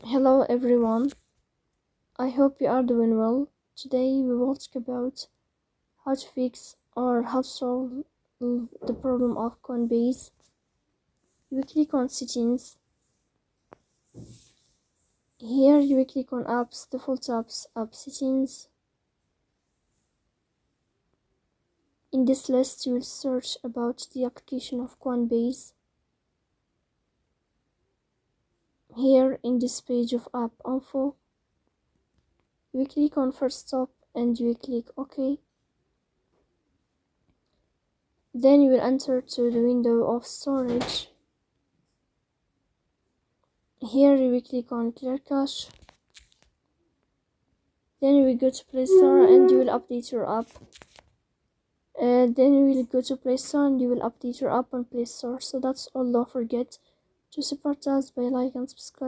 Hello everyone, I hope you are doing well. Today we will talk about how to fix or how to solve the problem of Coinbase. You click on settings. Here you click on apps, default apps, app settings. In this list you will search about the application of Coinbase. Here in this page of app info, you click on first stop and you click OK. Then you will enter to the window of storage. Here you will click on clear cache. Then you will go to Play Store and you will update your app. Then you will go to Play Store and you will update your app on Play Store. So that's all. Don't forget to support us by like and subscribe.